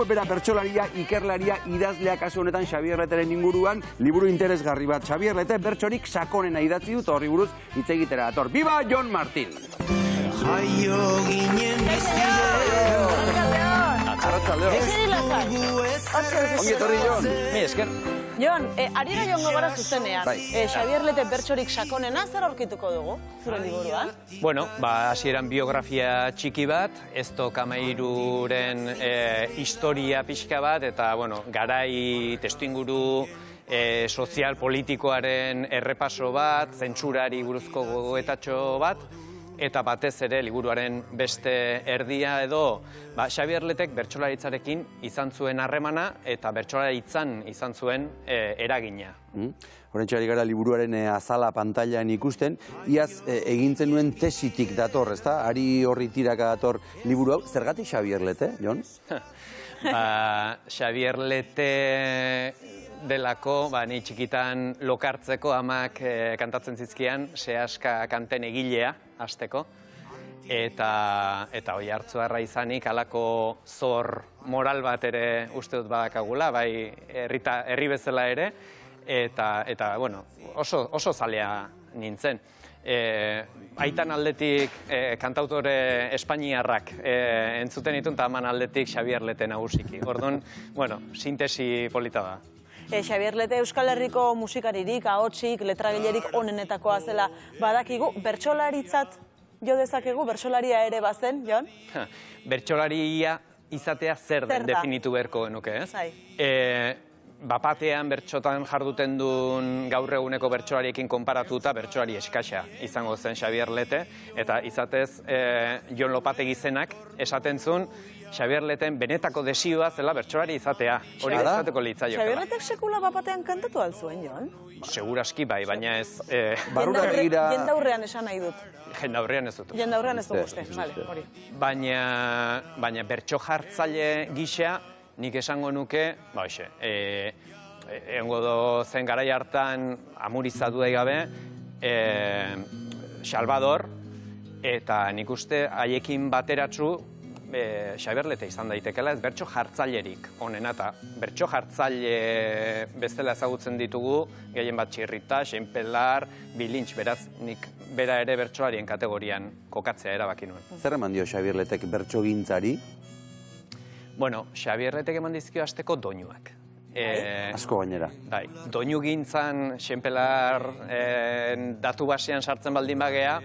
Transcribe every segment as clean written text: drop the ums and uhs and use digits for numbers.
Bera bertsolaria, ikerlaria, idazlea kasu honetan Xabier Leteren inguruan, liburu interesgarri bat. Xabier Lete bertsorik sakonena idatzi dut horri buruz hitz egitera dator. Biba Jon Martin! Jaio ginen biztideo. Ongi etorri, Jon. Mi esker. Jon, arira joango gara zuzenean. Xabier Lete bertsorik sakonena zer aurkituko dugu, zure liburuan? Bueno, hasieran biografia txiki bat, Ezto Kamairuren historia pixka bat, eta, bueno, garai testuinguru sozial politikoaren errepaso bat, zentsurari buruzko gogoetatxo bat, eta batez ere liburuaren beste erdia edo Xabier Letek bertsolaritzarekin izan zuen harremana eta bertsolaritzan izan zuen eragina. Horrentxari gara liburuaren azala pantailan ikusten, iaz egintzen nuen tesitik dator, ezta? Ari horri tiraka dator liburu hau. Zergatik Xabier Lete, Jon? Xabier Lete delako, ni txikitan lokartzeko amak kantatzen zizkian, sehaska kanten egilea, hasteko. Eta hoi hartzuarra izanik, halako zor moral bat ere uste dut badakagula, bai herri bezala ere, eta bueno, oso zalea nintzen. Aitan aldetik kantautore espainiarrak entzuten ditun, eta aman aldetik Xabier Lete nagusiki. Orduan, bueno, sintesi polita da. Xabier Lete Euskal Herriko musikaririk, ahotsik, letragilerik onenetakoa zela badakigu. Bertsolaritzat jo dezakegu, bertsolaria ere bazen, Jon? Bertsolaria izatea zer den definitu beharko genuke, ez? Bapatean bertsotan jarduten duen gaur eguneko bertsolariekin konparatuta bertsolari eskasa izango zen Xabier Lete, eta izatez Jon Lopategi zenak esaten zuen Xabier Leten benetako desioa zela bertsolari izatea, hori izateko litzaiokela. Xabier Letek sekula bapatean kantatu altzuen, Jon? Seguraski bai, baina ez... Jendaurrean esan nahi dut. Jendaurrean ez dut. Jendaurrean ez dut uste, hori. Baina bertso jartzaile gisa, nik esango nuke, egongo zen garai hartan amurizatu gabe, Salvador, eta nik uste haiekin bateratzu Xabier Lete izan daitekela, ez bertso jartzailerik onena, eta bertso jartzaile bezala ezagutzen ditugu, gehien bat Txirrita, Xenpelar, Bilintx, beraz, nik bera ere bertsolarien kategorian kokatzea erabaki nuen. Zer eman dio Xabier Letek bertso gintzari? Bueno, Xabier Letek eman dizkio hasteko doinuak. Asko gainera. Bai, doinu gintzan, Xenpelar datu basean sartzen baldin bagea,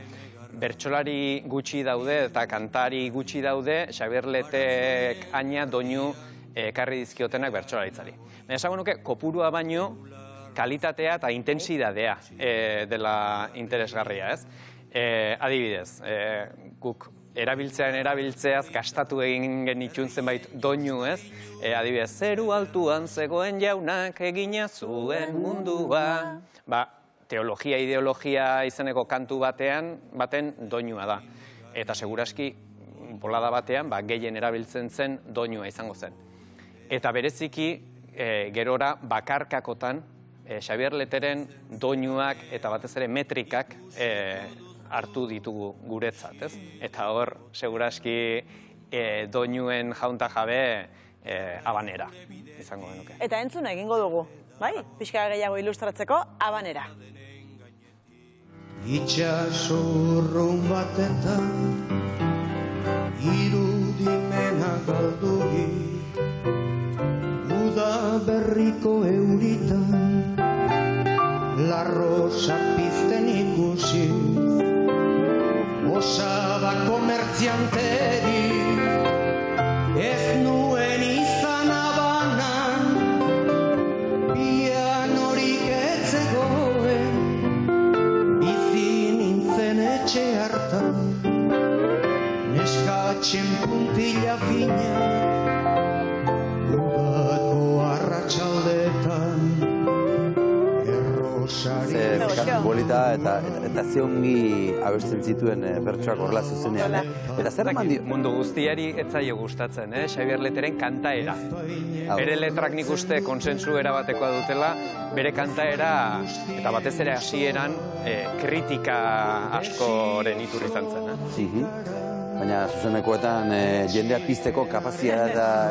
bertsolari gutxi daude eta kantari gutxi daude, Xabier Letek aina doinu ekarri dizkiotenak bertsolaritzari. Baina esango nuke, kopurua baino, kalitatea eta intentsidadea dela interesgarria, ez? Adibidez, guk erabiltzeaz gastatu egin genitxun zenbait doinu, ez? Adibidez, zeru altuan zegoen jaunak egina zuen mundua. Teologia, ideologia izeneko kantu baten doinua da. Eta seguraski, bolada batean, gehien erabiltzen zen doinua izango zen. Eta bereziki, gerora bakarkakotan, Xabier Leteren doinuak eta batez ere metrikak hartu ditugu guretzat, ez? Eta hor, seguraski, doinuen jaunta jabe Habanera izango genuke. Eta entzuna egingo dugu, bai? Pixka gehiago ilustratzeko, Habanera. Itxasurrun batetan irudimena galdurik, uda berriko euritan larrosak pizten ikusi, osaba komertzianteri ez nuen izan Habanan, pianorik ez zegoen, bizi nintzen etxe hartan, neskatzen puntila fina, udako arratsaldetan, errosari. Bolita eta ze ongi abesten zituen bertsoak horrela zuzenean. Eta zer eman dio? Mundu guztiari ez zaio gustatzen, Xabier Leteren kantaera. Bere letrak nik uste konsensu erabatekoa dutela, bere kantaera eta batez ere hasieran kritika askoren iturri izan zen. baina zuzenekoetan jendea pizteko kapazia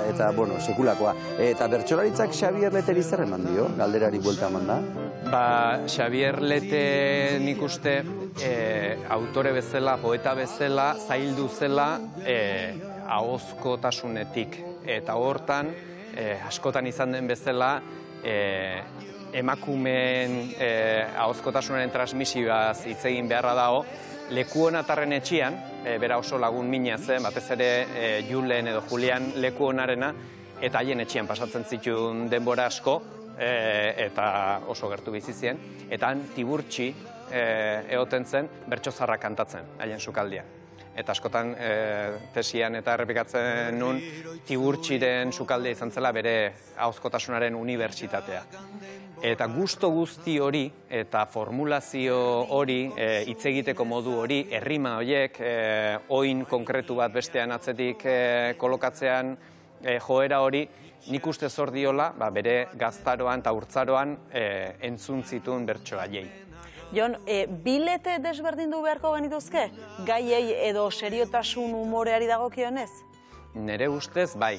eta bueno, sekulakoa. Eta bertsolaritzak Xabier Leteri zer eman dio, galderari buelta eman da? Xabier Lete nik uste autore bezala, poeta bezala, zaildu zela ahozkotasunetik. Eta hortan, askotan izan den bezala, emakumeen ahozkotasunaren transmisioaz hitz egin beharra dago, Lekuonatarren etxian, bera oso lagun mina zen, batez ere Julen edo Julian Lekuonarena, eta haien etxian pasatzen zituen denbora asko, eta oso gertu bizi zien, eta han Tiburtzi egoten zen bertsozarra kantatzen, haien sukaldia. Eta askotan tesian eta errepikatzen nun Tiburtziren sukaldea izan zela bere ahozkotasunaren unibertsitatea. Eta gusto guzti hori eta formulazio hori, hitz egiteko modu hori, errima horiek, oin konkretu bat bestean atzetik kolokatzean joera hori, nik uste zor diola bere gaztaroan eta urtzaroan entzun zituen bertso haiei. Jon, bi Lete desberdindu beharko genituzke? Gaiei edo seriotasun umoreari dagokionez? Nere ustez, bai.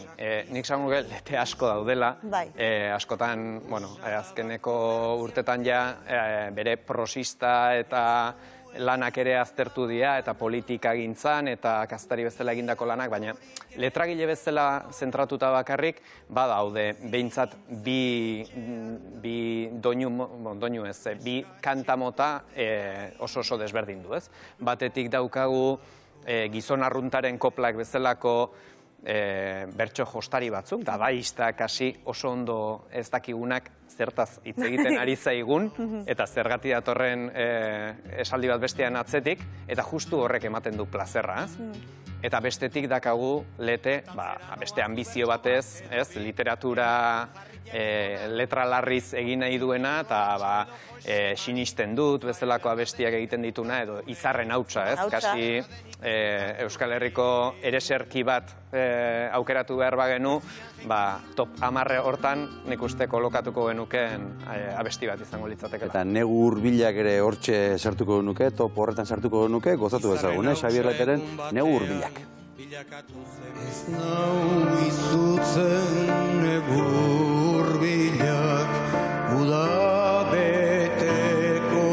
Nik esan nuke Lete asko daudela. Bai. Askotan, azkeneko urtetan ja bere prosista eta lanak ere aztertu dira, eta politika gintzan, eta kaztari bezala egindako lanak, baina letragile bezala zentratuta bakarrik, badaude, behintzat bi kantamota oso desberdindu, ez? Batetik daukagu gizon arruntaren koplak bezalako bertso jostari batzuk, dadaistak hasi oso ondo ez dakigunak zertaz hitz egiten ari zaigun, eta zergatik datorren esaldi bat bestean atzetik, eta justu horrek ematen du plazerra. Eta bestetik dakagu Lete, beste ambizio batez, literatura letra larriz egin nahi duena, eta sinisten dut bezalako abestiak egiten dituna, edo izarren hautsa, ez? Kasi Euskal Herriko ereserki bat aukeratu behar bagenu, top 10 hortan nik uste kolokatuko genukeen abesti bat izango litzatekela. Eta negu hurbilak ere hortxe sartuko genuke, top horretan sartuko genuke, gozatu bezagun, Xabier Leteren negu hurbilak. Ez nau izutzen negu hurbilak, udabeteko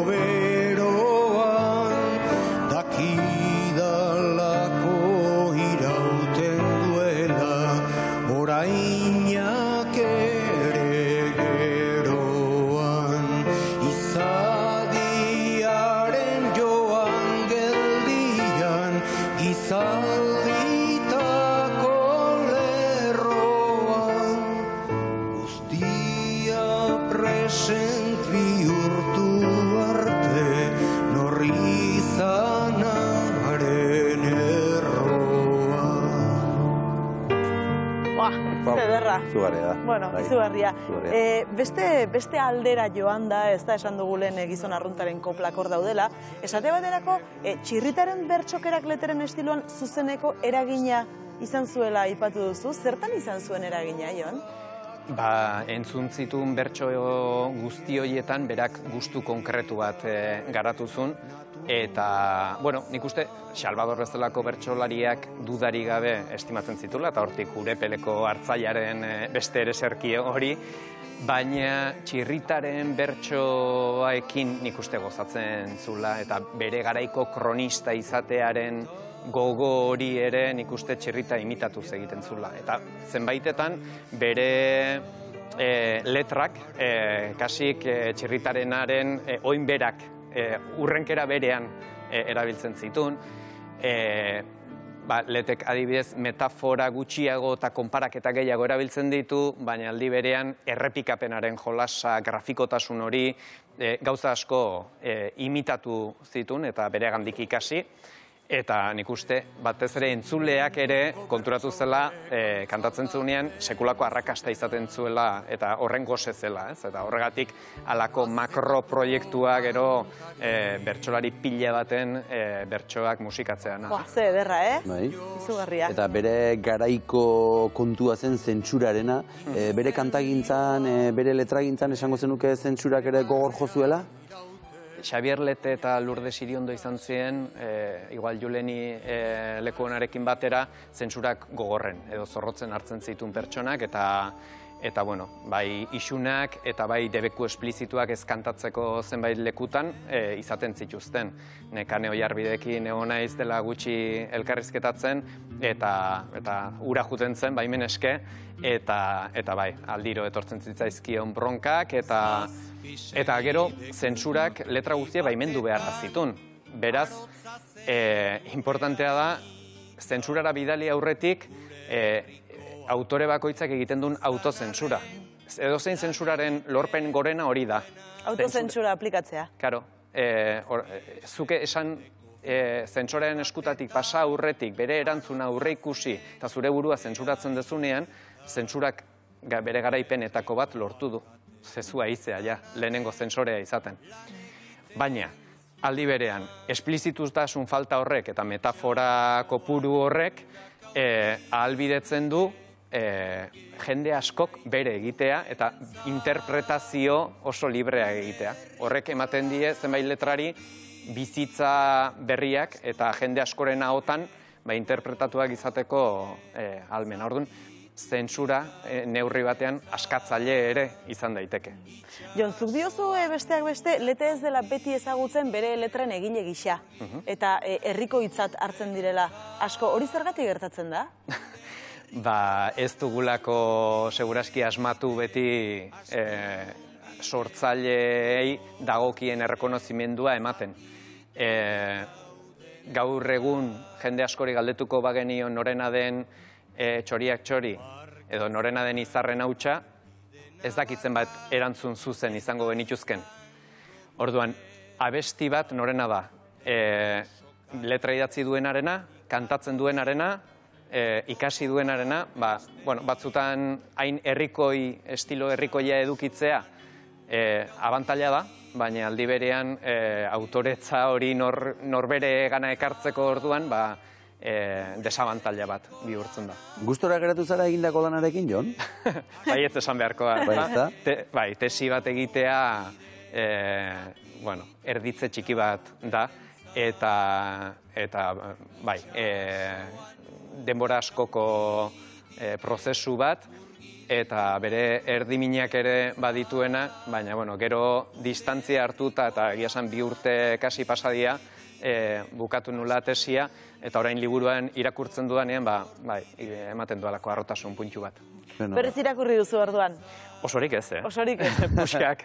beroan, dakidalako irauten duela, orainak ere geroan, izadiaren joan geldian, gizalditako lerroan, guztia present bihurtu arte, norri izanaren erroan. Zederra. Izugarria da. Bueno, izugarria. Beste aldera joan da, ez da esan dugu lehen gizon arruntaren koplak hor daudela. Esate baterako, txirritaren bertsokerak Leteren estiloan zuzeneko eragina izan zuela aipatu duzu. Zertan izan zuen eragina, Jon? Entzun zituen bertso guzti horietan berak gustu konkretu bat garatu zuen. Eta, nik uste, Salvador bezalako bertsolariak dudari gabe estimatzen zitula, eta hortik Urepeleko hartzaiaren beste ereserki hori, baina txirritaren bertsoaekin nik uste gozatzen zula, eta bere garaiko kronista izatearen gogo hori ere nik uste txirrita imitatuz egiten zula. Eta zenbaitetan bere letrak, kasik txirritarenaren oinberak urrenkera berean erabiltzen zituen. Letek adibidez metafora gutxiago eta konparaketa gehiago erabiltzen ditu, baina aldi berean errepikapenaren jolasa, grafikotasun hori gauza asko imitatu zituen eta beregandik ikasi. Eta nik uste, batez ere entzuleak ere konturatu zela kantatzen zuenean sekulako arrakasta izaten zuela eta horren goze zela. Eta horregatik halako makroproiektua gero bertsolari pila baten bertsoak musikatzean. Ze ederra, izugarria. Eta bere garaiko kontua zen zentsurarena, bere kantagintzan, bere letragintzan esango zenuke zentsurak ere gogor jo zuela? Xabier Lete eta Lourdes Iriondo izan ziren, igual Juleni leku honarekin batera, zentsurak gogorren, edo zorrotzen hartzen zituen pertsonak, eta bueno, bai isunak eta bai debeku esplizituak ezkantatzeko zenbait lekutan izaten zituzten. Nekane Oiarbidekin egon naiz dela gutxi elkarrizketatzen, eta ura juten zen, baimen eske, eta bai, aldiro etortzen zitzaizkion bronkak, eta gero zentsurak letra guztia baimendu beharra zituen. Beraz, importantea da, zentsurara bidali aurretik, autore bakoitzak egiten duen autozentsura. Edozein zentsuraren lorpen gorena hori da. Autozentsura aplikatzea. Karo, zuke esan zentsuraren eskutatik pasa aurretik, bere erantzuna aurre ikusi, eta zure burua zentsuratzen dezunean, zentsurak bere garaipenetako bat lortu du. Zezua izea, ja, lehenengo zentsorea izaten. Baina, aldi berean, esplizitutasun falta horrek eta metafora kopuru horrek ahalbidetzen du jende askok bere egitea eta interpretazio oso librea egitea. Horrek ematen die zenbait letrari bizitza berriak eta jende askoren ahotan interpretatuak izateko ahalmena. Orduan, zentsura neurri batean askatzaile ere izan daiteke. Jon, zuk diozu besteak beste, Lete ez dela beti ezagutzen bere letren egile gisa. Eta herrikoitzat hartzen direla asko. Hori zergatik gertatzen da? Ba, ez dugulako seguraski asmatu beti sortzaileei dagokien errekonozimendua ematen. Gaur egun jende askori galdetuko bagenio norena den txoriak txori edo norena den izarren hautsa, ez dakitzen bat erantzun zuzen izango genituzken. Orduan, abesti bat norena da. Letra idatzi duenarena, kantatzen duenarena, ikasi duenarena, batzutan hain herrikoi, estilo herrikoia edukitzea abantaila da, baina aldi berean autoretza hori norbere gana ekartzeko orduan, desabantaila bat bihurtzen da. Gustora geratu zara egindako lanarekin, Jon? Bai, ez esan beharko da. Bai, tesi bat egitea, erditze txiki bat da, eta bai, denbora askoko prozesu bat, eta bere erdiminak ere badituena, baina gero distantzia hartuta eta egia esan 2 urte kasi pasadia bukatu nula tesia, eta orain liburuan irakurtzen dudanean, ematen dualako harrotasun puntu bat. Berriz irakurri duzu orduan? Osorik ez, Osorik ez. Puskak.